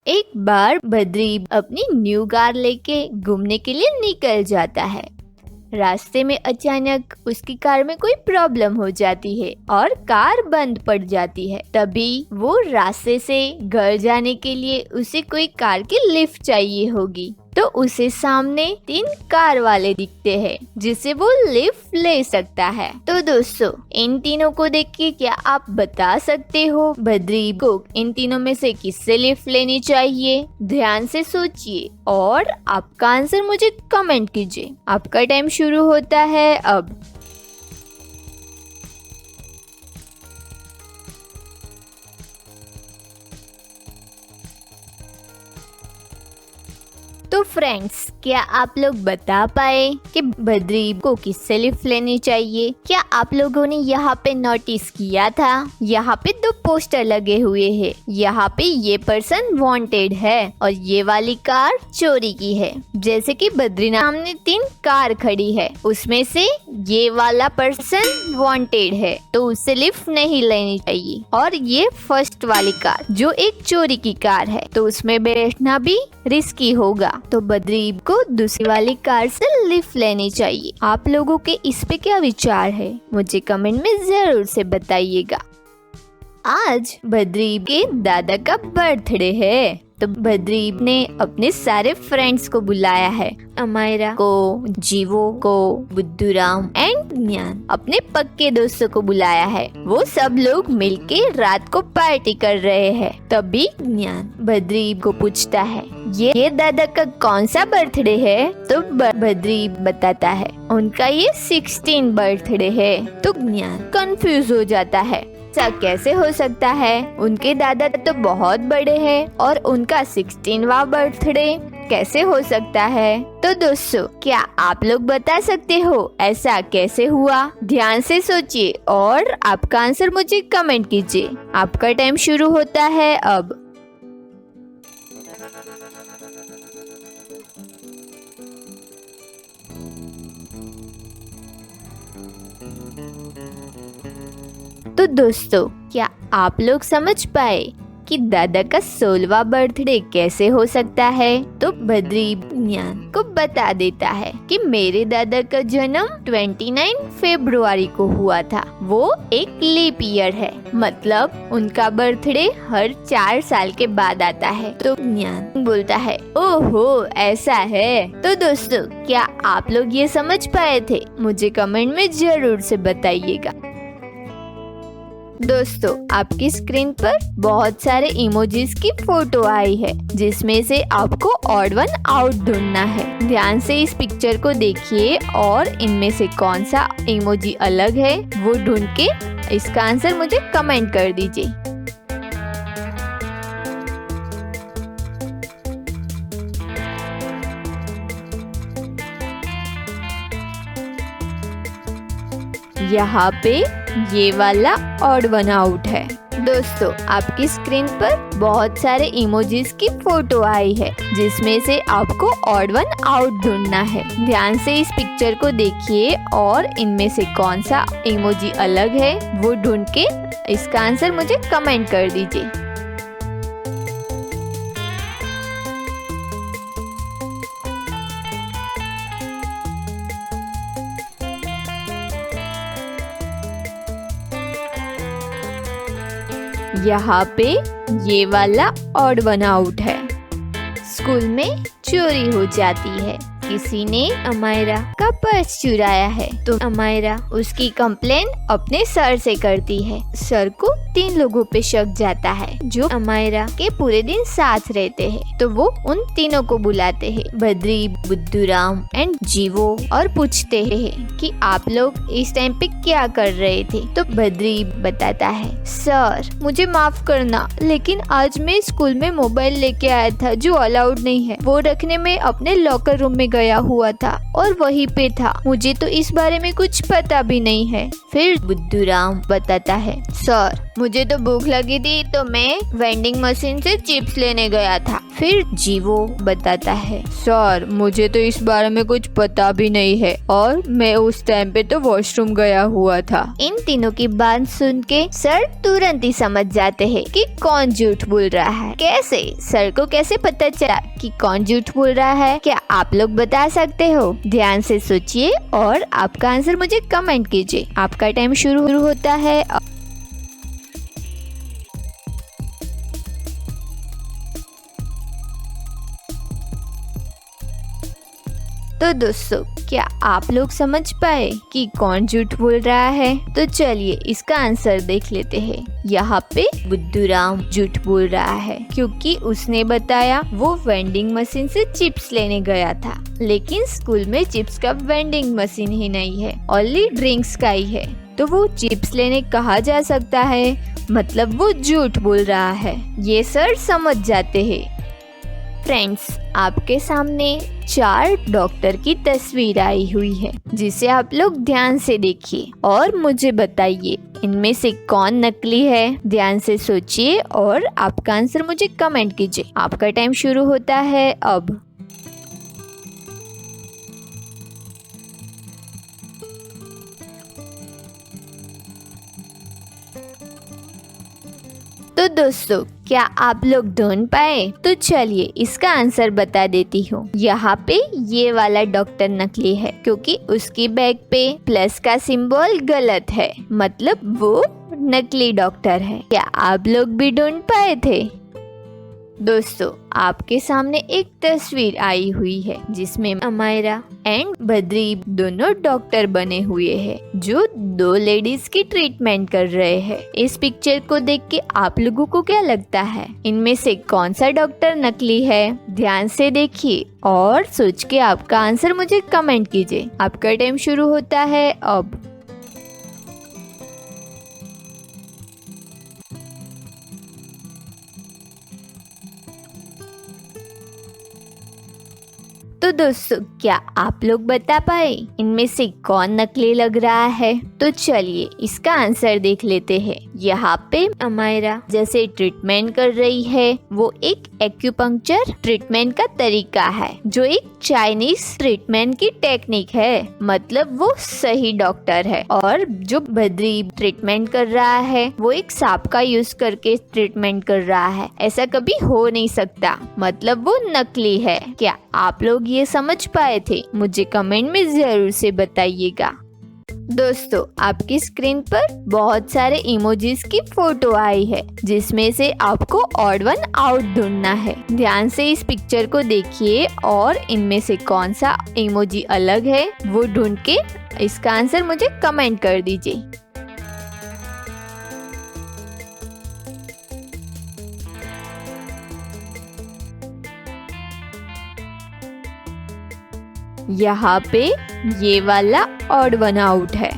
एक बार बद्री अपनी new car लेके घूमने के लिए निकल जाता है। रास्ते में अचानक उसकी कार में कोई प्रॉब्लम हो जाती है और कार बंद पड़ जाती है। तभी वो रास्ते से घर जाने के लिए उसे कोई कार की लिफ्ट चाहिए होगी, तो उसे सामने 3 कार वाले दिखते हैं जिसे वो लिफ्ट ले सकता है। तो दोस्तों, इन तीनों को देख के क्या आप बता सकते हो बद्री को इन तीनों में से किससे लिफ्ट लेनी चाहिए? ध्यान से सोचिए और आपका आंसर मुझे कमेंट कीजिए। आपका टाइम शुरू होता है अब। तो फ्रेंड्स, क्या आप लोग बता पाए कि बद्री को किससे लिफ्ट लेनी चाहिए? क्या आप लोगों ने यहाँ पे नोटिस किया था? यहाँ पे 2 पोस्टर लगे हुए हैं। यहाँ पे ये पर्सन वांटेड है और ये वाली कार चोरी की है। जैसे कि बद्री सामने 3 कार खड़ी है, उसमें से ये वाला पर्सन वांटेड है तो उससे लिफ्ट नहीं लेनी चाहिए। और ये फर्स्ट वाली कार जो एक चोरी की कार है, तो उसमें बैठना भी रिस्की होगा, तो बद्री को दूसरी वाली कार से लिफ्ट लेनी चाहिए। आप लोगों के इस पे क्या विचार है, मुझे कमेंट में जरूर से बताइएगा। आज बद्री के दादा का बर्थडे है, तो बद्री ने अपने सारे फ्रेंड्स को बुलाया है। अमायरा को, जीवो को, बुद्धूराम एंड ज्ञान, अपने पक्के दोस्तों को बुलाया है। वो सब लोग मिलके रात को पार्टी कर रहे हैं। तभी ज्ञान बद्री को पूछता है, ये दादा का कौन सा बर्थडे है? तो बद्री बताता है उनका ये 16 बर्थडे है। तो ज्ञान कंफ्यूज हो जाता है, ऐसा कैसे हो सकता है? उनके दादा तो बहुत बड़े हैं और उनका 16वां बर्थडे कैसे हो सकता है? तो दोस्तों, क्या आप लोग बता सकते हो ऐसा कैसे हुआ? ध्यान से सोचिए और आपका आंसर मुझे कमेंट कीजिए। आपका टाइम शुरू होता है अब। तो दोस्तों, क्या आप लोग समझ पाए कि दादा का 16वां बर्थडे कैसे हो सकता है? तो बद्री ज्ञान को बता देता है कि मेरे दादा का जन्म 29 फरवरी को हुआ था। वो एक लीप ईयर है, मतलब उनका बर्थडे हर 4 साल के बाद आता है। तो ज्ञान बोलता है, ओहो ऐसा है। तो दोस्तों, क्या आप लोग ये समझ पाए थे? मुझे कमेंट में जरूर से बताइएगा। दोस्तों, आपकी स्क्रीन पर बहुत सारे इमोजीज की फोटो आई है, जिसमें से आपको ऑड वन आउट ढूंढना है। ध्यान से इस पिक्चर को देखिए और इनमें से कौन सा इमोजी अलग है वो ढूंढ के इसका आंसर मुझे कमेंट कर दीजिए। यहाँ पे ये वाला ऑड वन आउट है। दोस्तों, आपकी स्क्रीन पर बहुत सारे इमोजीज की फोटो आई है, जिसमें से आपको ऑड वन आउट ढूंढना है। ध्यान से इस पिक्चर को देखिए और इनमें से कौन सा इमोजी अलग है वो ढूंढ के इसका आंसर मुझे कमेंट कर दीजिए। यहाँ पे ये वाला ऑड वन आउट है। स्कूल में चोरी हो जाती है, किसी ने अमायरा का पर्स चुराया है, तो अमायरा उसकी कंप्लेन अपने सर से करती है। सर को 3 लोगों पे शक जाता है जो अमायरा के पूरे दिन साथ रहते हैं, तो वो उन तीनों को बुलाते हैं, बद्री, बुद्धूराम एंड जीवो, और पूछते हैं कि आप लोग इस टाइम पे क्या कर रहे थे? तो बद्री बताता है, सर मुझे माफ करना, लेकिन आज मैं स्कूल में मोबाइल लेके आया था जो अलाउड नहीं है, वो रखने में अपने लॉकर रूम में गया गया हुआ था और वहीं पे था। मुझे तो इस बारे में कुछ पता भी नहीं है। फिर बुद्धूराम बताता है, सर मुझे तो भूख लगी थी तो मैं वेंडिंग मशीन से चिप्स लेने गया था। फिर जीवो बताता है, सर मुझे तो इस बारे में कुछ पता भी नहीं है और मैं उस टाइम पे तो वॉशरूम गया हुआ था। इन तीनों की बात सुन के सर तुरंत ही समझ जाते हैं कि कौन झूठ बोल रहा है। कैसे? सर को कैसे पता चला कि कौन झूठ बोल रहा है? क्या आप लोग बता सकते हो? ध्यान से सोचिए और आपका आंसर मुझे कमेंट कीजिए। आपका टाइम शुरू होता है। तो दोस्तों, क्या आप लोग समझ पाए कि कौन झूठ बोल रहा है? तो चलिए इसका आंसर देख लेते हैं। यहाँ पे बुद्धूराम झूठ बोल रहा है क्योंकि उसने बताया वो वेंडिंग मशीन से चिप्स लेने गया था, लेकिन स्कूल में चिप्स का वेंडिंग मशीन ही नहीं है, ओनली ड्रिंक्स का ही है। तो वो चिप्स लेने कहाँ जा सकता है? मतलब वो झूठ बोल रहा है। ये सर समझ जाते हैं। फ्रेंड्स, आपके सामने 4 डॉक्टर की तस्वीर आई हुई है, जिसे आप लोग ध्यान से देखिए और मुझे बताइए इनमें से कौन नकली है। ध्यान से सोचिए और आपका आंसर मुझे कमेंट कीजिए। आपका टाइम शुरू होता है अब। तो दोस्तों, क्या आप लोग ढूंढ पाए? तो चलिए इसका आंसर बता देती हूँ। यहाँ पे ये वाला डॉक्टर नकली है क्योंकि उसकी बैग पे प्लस का सिंबल गलत है, मतलब वो नकली डॉक्टर है। क्या आप लोग भी ढूंढ पाए थे? दोस्तों, आपके सामने एक तस्वीर आई हुई है जिसमें अमायरा एंड बद्री दोनों डॉक्टर बने हुए हैं जो 2 लेडीज की ट्रीटमेंट कर रहे हैं। इस पिक्चर को देख के आप लोगों को क्या लगता है? इनमें से कौन सा डॉक्टर नकली है? ध्यान से देखिए और सोच के आपका आंसर मुझे कमेंट कीजिए। आपका टाइम शुरू होता है अब। तो दोस्तों, क्या आप लोग बता पाए इनमें से कौन नकली लग रहा है? तो चलिए इसका आंसर देख लेते हैं। यहाँ पे अमायरा जैसे ट्रीटमेंट कर रही है वो एक एक्यूपंक्चर ट्रीटमेंट का तरीका है जो एक चाइनीज ट्रीटमेंट की टेक्निक है, मतलब वो सही डॉक्टर है। और जो बद्री ट्रीटमेंट कर रहा है वो एक सांप का यूज करके ट्रीटमेंट कर रहा है। ऐसा कभी हो नहीं सकता, मतलब वो नकली है। क्या आप लोग ये समझ पाए थे? मुझे कमेंट में जरूर से बताइएगा। दोस्तों, आपकी स्क्रीन पर बहुत सारे इमोजीज की फोटो आई है जिसमें से आपको ऑड वन आउट ढूंढना है। ध्यान से इस पिक्चर को देखिए और इनमें से कौन सा इमोजी अलग है वो ढूंढ के इसका आंसर मुझे कमेंट कर दीजिए। यहाँ पे ये वाला ऑड वन आउट है।